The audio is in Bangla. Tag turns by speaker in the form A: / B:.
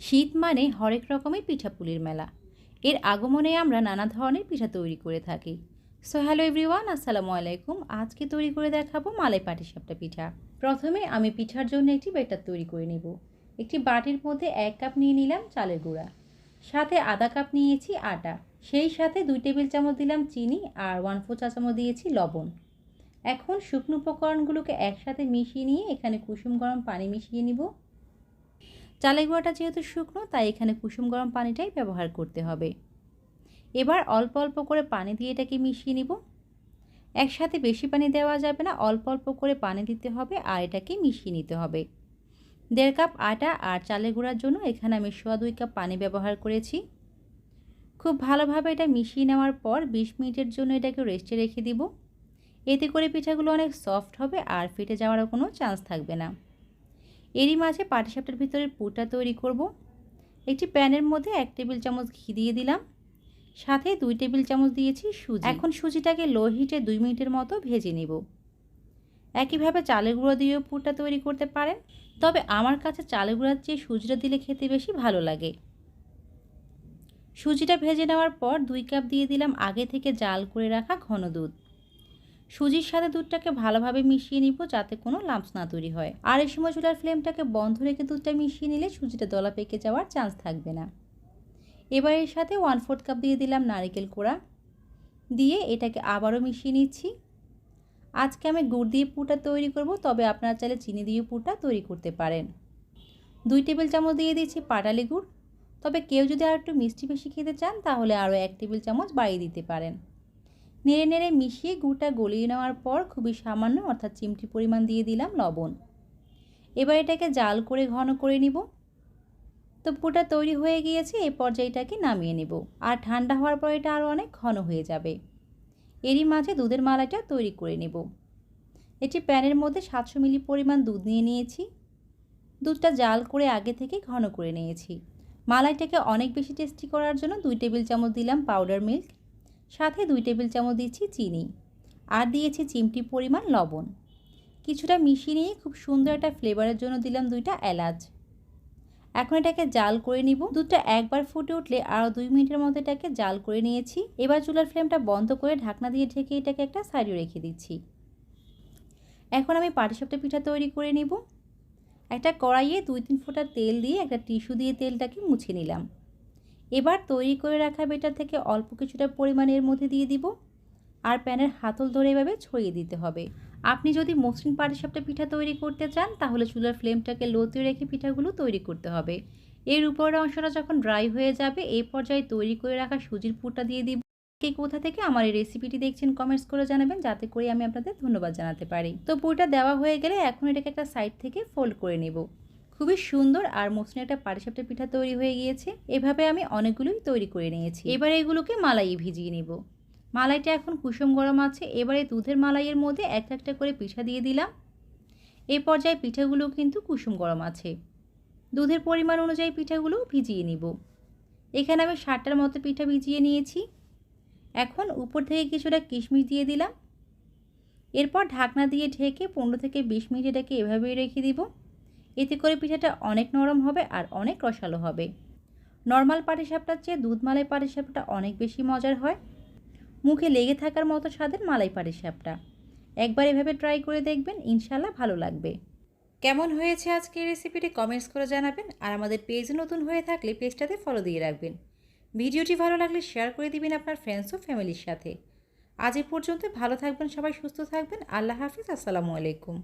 A: শীত মানে হরেক রকমের পিঠাপুলির মেলা। এর আগমনে আমরা নানা ধরনের পিঠা তৈরি করে থাকি। সো হ্যালো এভরিওয়ান, আসসালামু আলাইকুম। আজকে তৈরি করে দেখাবো মালাই পাটিসাপটা পিঠা। প্রথমে আমি পিঠার জন্য একটি ব্যাটার তৈরি করে নেব। একটি বাটির মধ্যে 1 কাপ নিয়ে নিলাম চালের গুঁড়া, সাথে আধা কাপ নিয়েছি আটা, সেই সাথে 2 টেবিল চামচ দিলাম চিনি আর 1/4 চা চামচ দিয়েছি লবণ। এখন শুকনো উপকরণগুলোকে একসাথে মিশিয়ে নিয়ে এখানে কুসুম গরম পানি মিশিয়ে নিব। চালের গুঁড়াটা যেহেতু শুকনো, তাই এখানে কুসুম গরম পানিটাই ব্যবহার করতে হবে। এবার অল্প অল্প করে পানি দিয়ে এটাকে মিশিয়ে নিব। একসাথে বেশি পানি দেওয়া যাবে না, অল্প অল্প করে পানি দিতে হবে আর এটাকে মিশিয়ে নিতে হবে। 1.5 কাপ আটা আর চালের গুঁড়ার জন্য এখানে আমি 2.25 কাপ পানি ব্যবহার করেছি। খুব ভালোভাবে এটা মিশিয়ে নেওয়ার পর 20 মিনিটের জন্য এটাকে রেস্টে রেখে দিব। এতে করে পিঠাগুলো অনেক সফট হবে আর ফেটে যাওয়ারও কোনো চান্স থাকবে না। এরই মাঝে পাটিসাপটার ভিতরের পুরটা তৈরি করব। একটি প্যানের মধ্যে 1 টেবিল চামচ ঘি দিয়ে দিলাম, সাথে 2 টেবিল চামচ দিয়েছি সুজি। এখন সুজিটাকে লো হিটে 2 মিনিটের মতো ভেজে নেব। একইভাবে চালের গুঁড়ো দিয়েও পুরটা তৈরি করতে পারেন, তবে আমার কাছে চালের গুঁড়ার চেয়ে সুজিটা দিলে খেতে বেশি ভালো লাগে। সুজিটা ভেজে নেওয়ার পর 2 কাপ দিয়ে দিলাম আগে থেকে জাল করে রাখা ঘন দুধ। সুজির সাথে দুধটাকে ভালোভাবে মিশিয়ে নিব যাতে কোনো লাম্পস না তৈরি হয়। আর এই সময় চুলার ফ্লেমটাকে বন্ধ রেখে দুধটা মিশিয়ে নিলে সুজিটা দলা পেকে যাওয়ার চান্স থাকবে না। এবার এর সাথে 1/4 কাপ দিয়ে দিলাম নারকেল কোড়া, দিয়ে এটাকে আবারও মিশিয়ে নিচ্ছি। আজকে আমি গুড় দিয়ে পুরটা তৈরি করব, তবে আপনারা চাইলে চিনি দিয়ে পুরটা তৈরি করতে পারেন। 2 টেবিল চামচ দিয়ে দিচ্ছি পাটালি গুড়, তবে কেউ যদি আর একটু মিষ্টি বেশি খেতে চান তাহলে আরও 1 টেবিল চামচ বাড়িয়ে দিতে পারেন। নেড়ে নেড়ে মিশিয়ে গুড়টা গলিয়ে নেওয়ার পর খুবই সামান্য অর্থাৎ চিমটি পরিমাণ দিয়ে দিলাম লবণ। এবার এটাকে জাল করে ঘন করে নিব। তো পুরটা তৈরি হয়ে গিয়েছে, এই পর্যায়ে এটাকে নামিয়ে নেব। আর ঠান্ডা হওয়ার পর এটা আরও অনেক ঘন হয়ে যাবে। এরই মাঝে দুধের মালাইটা তৈরি করে নেব। এটি প্যানের মধ্যে 700 মিলি পরিমাণ দুধ নিয়ে নিয়েছি। দুধটা জাল করে আগে থেকে ঘন করে নিয়েছি। মালাইটাকে অনেক বেশি টেস্টি করার জন্য 2 টেবিল চামচ দিলাম পাউডার মিল্ক, সাথে 2 টেবিল চামচ দিচ্ছি চিনি আর দিয়েছি চিমটি পরিমাণ লবণ। কিছুটা মিশিয়ে নিয়ে খুব সুন্দর একটা ফ্লেভারের জন্য দিলাম 2টা এলাচ। এখন এটাকে জাল করে নিব। দুধটা একবার ফুটে উঠলে আরও 2 মিনিটের মতো এটাকে জাল করে নিয়েছি। এবার চুলার ফ্লেমটা বন্ধ করে ঢাকনা দিয়ে ঢেকে এটাকে একটা সাইডে রেখে দিচ্ছি। এখন আমি পাটিসাপটা পিঠা তৈরি করে নিব। একটা কড়াইয়ে 2-3 ফোঁটা তেল দিয়ে একটা টিস্যু দিয়ে তেলটাকে মুছে নিলাম। এবার তৈরি করে রাখা বেটার থেকে অল্প কিছুটা পরিমাণে এর মধ্যে দিয়ে দিব আর প্যানের হাতল ধরে এভাবে ছড়িয়ে দিতে হবে। আপনি যদি মসৃণ পাটিসাপটা পিঠা তৈরি করতে চান তাহলে চুলার ফ্লেমটাকে লোতে রেখে পিঠাগুলো তৈরি করতে হবে। এর উপরের অংশটা যখন ড্রাই হয়ে যাবে এই পর্যায়ে তৈরি করে রাখা সুজির পুরটা দিয়ে দিব। কে কোথা থেকে আমার এই রেসিপিটি দেখছেন কমেন্টস করে জানাবেন, যাতে করে আমি আপনাদের ধন্যবাদ জানাতে পারি। তো পুরটা দেওয়া হয়ে গেলে এখন এটাকে একটা সাইড থেকে ফোল্ড করে নেব। খুবই সুন্দর আর মসৃণ একটা পাটিসাপটা পিঠা তৈরি হয়ে গিয়েছে। এভাবে আমি অনেকগুলোই তৈরি করে নিয়েছি। এবার এগুলোকে মালাই ভিজিয়ে নেব। মালাইটা এখন কুসুম গরম আছে। এবারে দুধের মালাইয়ের মধ্যে একটা একটা করে পিঠা দিয়ে দিলাম। এই পর্যায়ে পিঠাগুলো কিন্তু কুসুম গরম আছে। দুধের পরিমাণ অনুযায়ী পিঠাগুলো ভিজিয়ে নিব। এখানে আমি 60টার মতো পিঠা ভিজিয়ে নিয়েছি। এখন উপর থেকে কিছুটা কিশমিশ দিয়ে দিলাম। এরপর ঢাকনা দিয়ে ঢেকে 15 থেকে 20 মিনিট এটাকে এভাবেই রেখে দিব। এতে করে পিঠাটা অনেক নরম হবে আর অনেক রসালো হবে। নর্মাল পাটিসাপটার চেয়ে দুধ মালাই পাটিসাপটা অনেক বেশি মজার হয়। মুখে লেগে থাকার মতো স্বাদের মালাই পাটিসাপটা। একবার এভাবে ট্রাই করে দেখবেন, ইনশাল্লাহ ভালো লাগবে। কেমন হয়েছে আজকের রেসিপিটি কমেন্টস করে জানাবেন। আর আমাদের পেজে নতুন হয়ে থাকলে পেজটাতে ফলো দিয়ে রাখবেন। ভিডিওটি ভালো লাগলে শেয়ার করে দিবেন আপনার ফ্রেন্ডস ও ফ্যামিলির সাথে। আজ এ পর্যন্ত, ভালো থাকবেন সবাই, সুস্থ থাকবেন। আল্লাহ হাফিজ, আসসালামু আলাইকুম।